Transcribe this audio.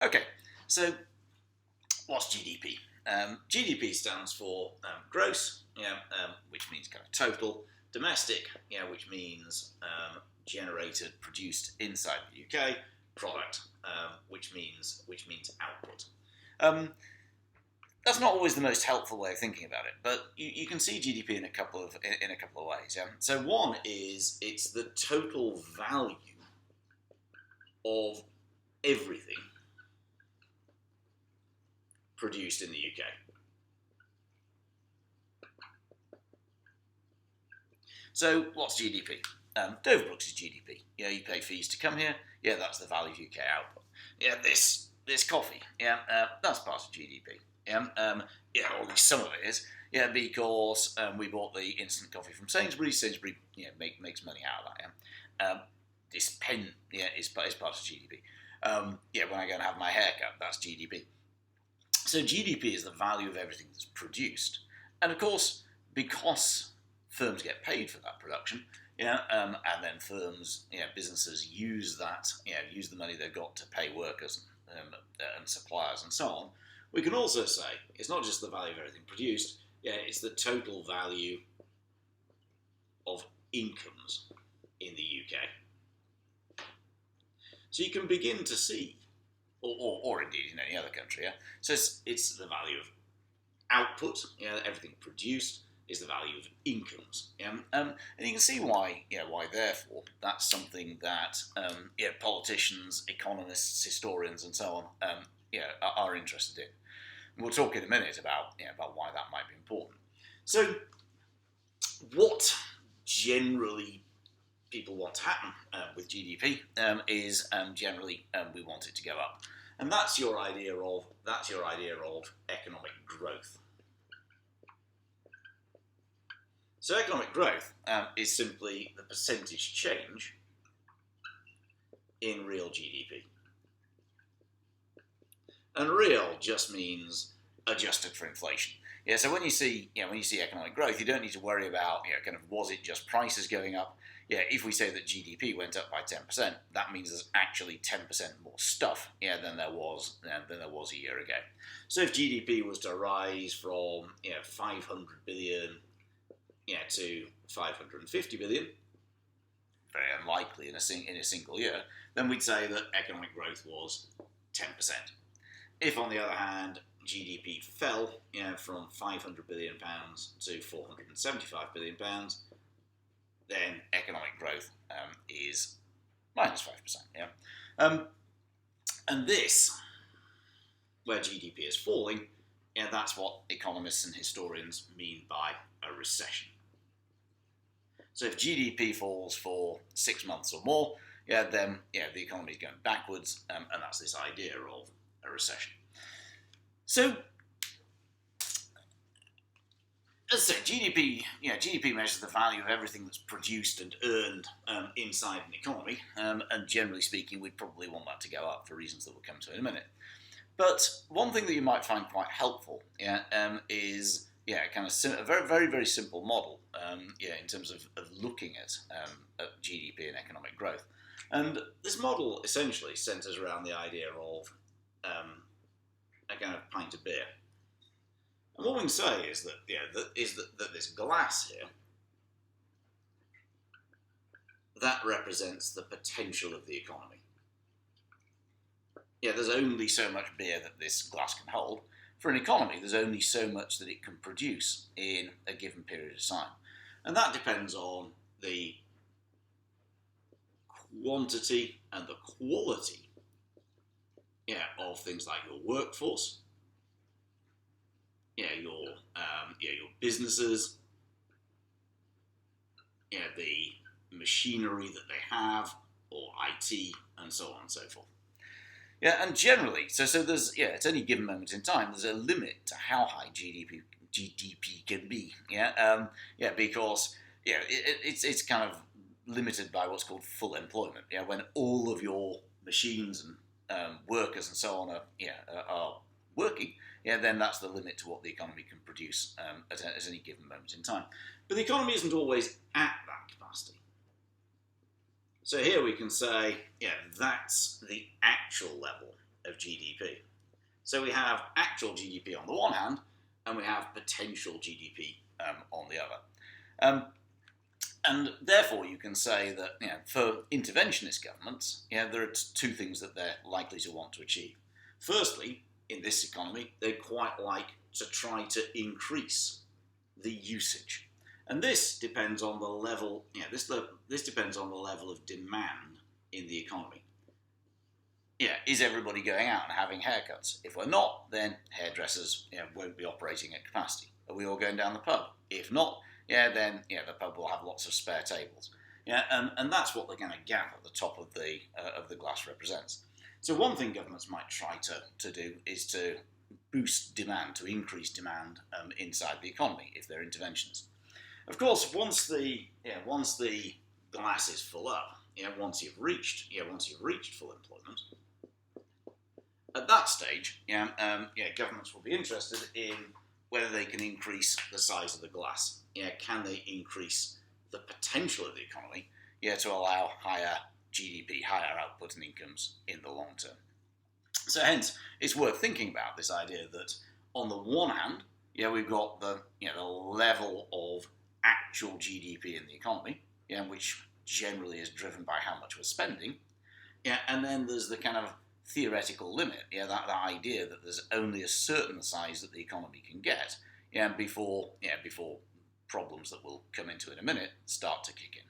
Okay, so what's GDP? GDP stands for gross, which means kind of total, domestic, which means generated, produced inside the UK, product, which means output. Um, that's not always the most helpful way of thinking about it, but you can see GDP in a couple of ways. Yeah? So one is it's the total value of everything produced in the UK. So what's GDP? Dover Brooks is GDP. You pay fees to come here. Yeah, that's the value of UK output. Yeah, this coffee. Yeah, that's part of GDP. Yeah, or at least some of it is. Yeah, because we bought the instant coffee from Sainsbury's. Sainsbury's, makes money out of that. Yeah, this pen, is part of GDP. When I go and have my hair cut, that's GDP. So GDP is the value of everything that's produced, and of course, because firms get paid for that production, and then firms, businesses use that, use the money they've got to pay workers and suppliers and so on. We can also say it's not just the value of everything produced, it's the total value of incomes in the UK. So you can begin to see, or indeed in any other country, so it's the value of output, everything produced is the value of incomes, and you can see why therefore that's something that politicians, economists, historians, and so on, are interested in. And we'll talk in a minute about why that might be important. So, what generally people want to happen with GDP is generally we want it to go up, and that's your idea of economic growth. So economic growth is simply the percentage change in real GDP. And real just means adjusted for inflation. So when you see economic growth, you don't need to worry about was it just prices going up? If we say that GDP went up by 10%, that means there's actually 10% more stuff than there was a year ago. So if GDP was to rise from 500 billion to 550 billion, very unlikely in a single year, then we'd say that economic growth was 10%. If, on the other hand, GDP fell from 500 billion pounds to 475 billion pounds, then economic growth is minus 5%. And this, where GDP is falling, that's what economists and historians mean by a recession. So if GDP falls for 6 months or more, then the economy is going backwards, and that's this idea of a recession. So, as I say, GDP measures the value of everything that's produced and earned inside an economy, and generally speaking, we'd probably want that to go up for reasons that we'll come to in a minute. But one thing that you might find quite helpful, is a very, very, very simple model, in terms of looking at GDP and economic growth. And this model essentially centres around the idea of a kind of pint of beer. And what we can say is that that this glass here, that represents the potential of the economy. There's only so much beer that this glass can hold. For an economy, there's only so much that it can produce in a given period of time. And that depends on the quantity and the quality of things like your workforce, your businesses, the machinery that they have, or IT, and so on and so forth. And generally, so there's at any given moment in time, there's a limit to how high GDP can be. Because it's kind of limited by what's called full employment. When all of your machines and workers and so on are working, then that's the limit to what the economy can produce at any given moment in time. But the economy isn't always at that capacity. So here we can say, that's the actual level of GDP. So we have actual GDP on the one hand, and we have potential GDP on the other. And therefore, you can say that for interventionist governments, there are two things that they're likely to want to achieve. Firstly, in this economy, they'd quite like to try to increase the usage, and this depends on the level. This depends on the level of demand in the economy. Is everybody going out and having haircuts? If we're not, then hairdressers won't be operating at capacity. Are we all going down the pub? If not, then the pub will have lots of spare tables. And that's what the kind of gap at the top of the glass represents. So one thing governments might try to do is to boost demand, to increase demand inside the economy if they're interventions. Of course, once the glass is full up, once you've reached full employment, at that stage, governments will be interested in whether they can increase the size of the glass. Can they increase the potential of the economy to allow higher GDP, higher output and incomes in the long term? So hence, it's worth thinking about this idea that on the one hand, we've got the level of actual GDP in the economy, which generally is driven by how much we're spending, and then there's the kind of theoretical limit, that idea that there's only a certain size that the economy can get, before problems that we'll come into in a minute start to kick in.